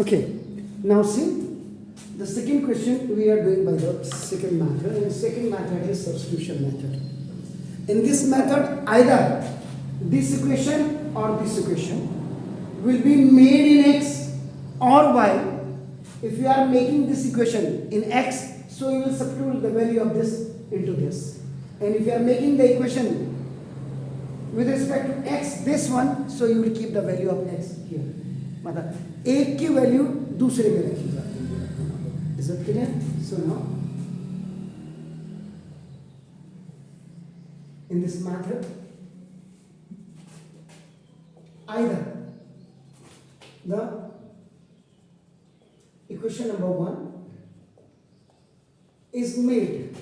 Okay, now see, the second question we are doing by the second method, and the second method is substitution method. In this method, either this equation or this equation will be made in x or y. If you are making this equation in x, so you will substitute the value of this into this. And if you are making the equation with respect to x, this one, so you will keep the value of x here. मतलब एक की value दूसरे में रखी जाती है. Is it clear? So now, in this method, either the equation number 1 is made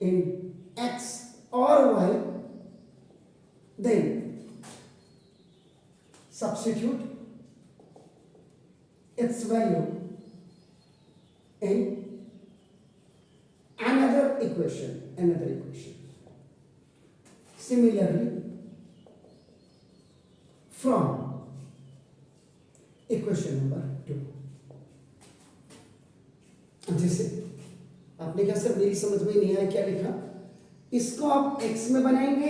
in x or y, then substitute its value in another equation. Similarly, from equation number 2. जैसे आपने क्या सर मेरी समझ में नहीं आया क्या लिखा, इसको आप x में बनाएंगे,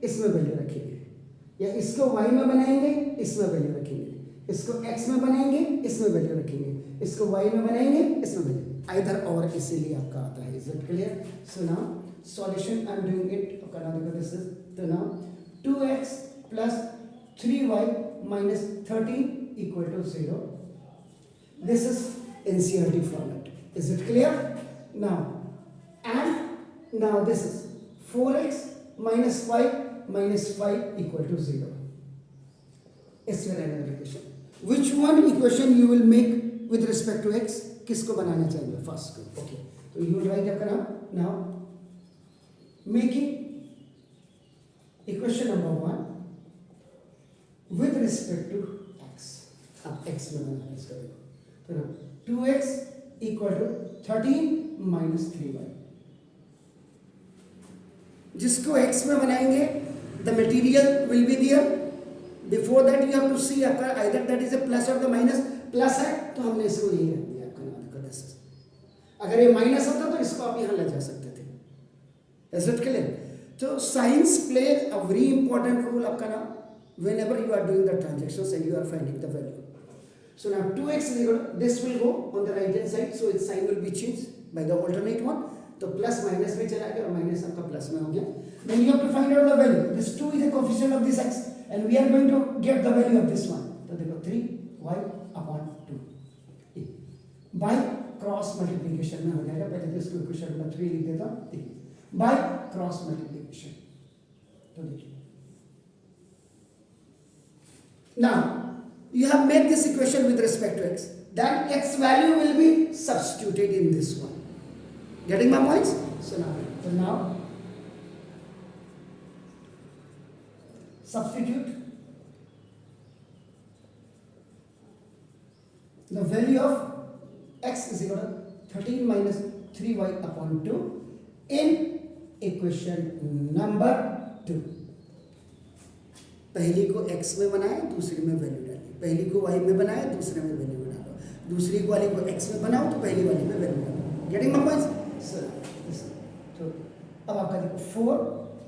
इसमें वैल्यू रखेंगे, या इसको y में बनाएंगे, इसमें वैल्यू रखेंगे, इसको x में बनाएंगे, इसमें वैल्यू रखेंगे, इसको y में बनाएंगे, इसमें वैल्यू, आइदर और, इसीलिए आपका आता है. Is it clear? So now solution I am doing it. करना देखो, दिस इज तो now 2x plus 3y minus 13 equal to 0. This is NCERT format. Is it clear? Now, and now this is 4x minus 5 minus 5 equal to 0. It's another equation. Which one equation you will make with respect to x? किसको बनाना चाहिए first को? Okay. तो you will write अपना now making equation number 1 with respect to x. अब x में बनाना इसका देखो. तो ना 2x equal to 13 minus 3y. जिसको x में बनाएंगे, the material will be there. Before that you have to see either that is a plus or the minus. Plus है तो हमने इसको यही रख दिया आपका नाम का 10. अगर ये माइनस होता तो इसको आप यहाँ ले जा सकते थे. Is it clear? तो science plays a very important role आपका नाम whenever you are doing the transactions and you are finding the value. So now 2x is equal to, this will go on the right hand side, so its sign will be changed by the alternate one. तो plus minus में चला गया और minus आपका plus में हो गया. Then you have to find out the value. This 2 is a coefficient of this x and we are going to get the value of this one. तो देखो 3y upon 2 by cross multiplication में हो जाएगा. पहले तो इसको equation number 3 लिख देता हूँ. By cross multiplication. तो देखिए now you have made this equation with respect to x, then x value will be substituted in this one. Getting my points? So now substitute the value of x is equal to 13 minus 3y upon 2 in equation number 2. पहली को x में बनाए, दूसरी में value डाली. पहली को y में बनाए, दूसरे में वैल्यू डालो. दूसरी वाली को x में बनाओ तो पहली वाली में वैल्यू डालो. Getting my points? तो अब आपका देखो 4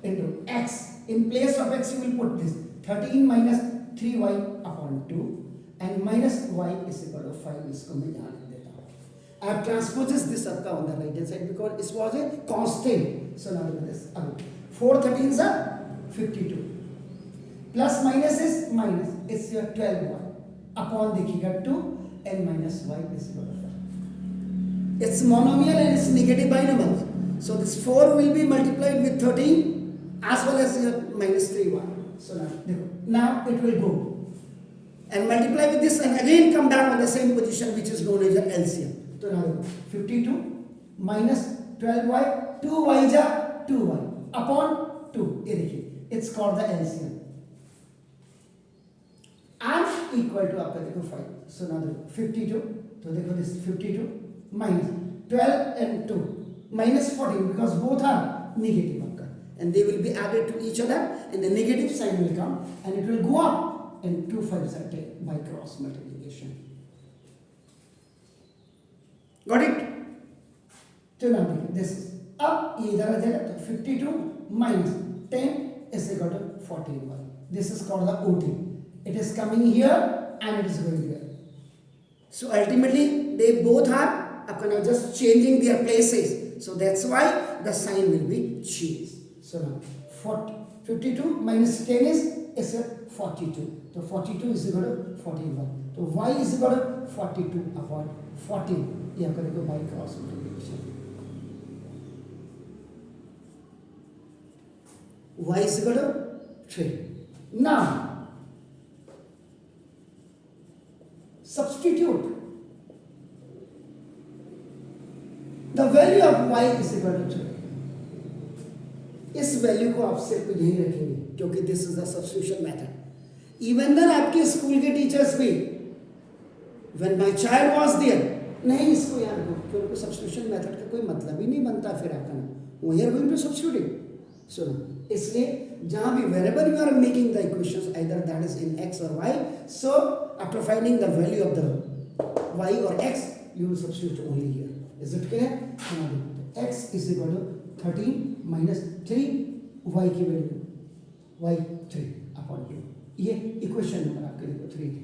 into x. In place of x you will put this 13 minus 3y upon 2 and minus y is equal to 5. इसको मैं यहाँ लिख देता हूँ. I have transposes this आपका on the right hand side because it was a constant. So now look at this. अब 4 13s are 52. Plus minus is minus. It's your 12y upon देखिएगा 2 and minus y is equal to 5. It's monomial and it's negative binomial. So this 4 will be multiplied with 13 as well as your minus 3y. So now देखो, now it will go and multiply with this and again come back on the same position which is known as your LCM. So now 52 minus 12y 2y जा 2y upon 2. ये देखिए, it's called the LCM. And equal to आपका देखो 5. So now देखो 52. तो देखो this 52 minus 12 and 2 minus 14 because both are negative आपका, and they will be added to each other and the negative sign will come and it will go up and 2 5s are 10 by cross multiplication. multiplication. Got it? तो now this is अब ये इधर आ जाएगा तो 52 minus 10 is equal to 41. This is called the OT. It is coming here and it is going here. So ultimately they both are आपका now just changing their places. So that's why the sign will be changed. So now 52 minus 10 is 42. So 42 is equal to 41. So y is equal to 42 upon 14. ये आपका देखो by cross multiplication. Y is equal to 3. Now substitute the value of y is equal to 3. इस value को आप सिर्फ यही रखेंगे क्योंकि this is the substitution method. Even then आपके स्कूल के टीचर्स भी when my child was there नहीं इसको याद रखो क्योंकि सब्स्टिट्यूशन मेथड का कोई मतलब ही नहीं बनता फिर आपका we are going to substitute it. सुनो इसलिए जहां भी wherever you are making the equations either that is in x or y, so after finding the value of the y or x you will substitute only here. Is it clear? x is equal to 13 minus 3 y की value y 3 upon 2. ये equation number आपके देखो 3 थी.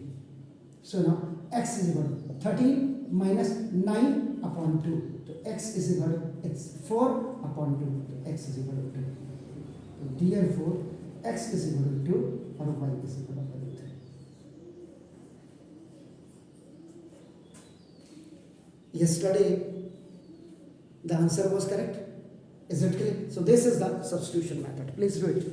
So now x is equal to 13 minus 9 upon 2. तो x is equal to it's 4 upon 2. तो x is equal to 2. So therefore x is equal to 2 और y is equal to 3. Yesterday the answer was correct. Is it clear? So this is the substitution method. Please do it.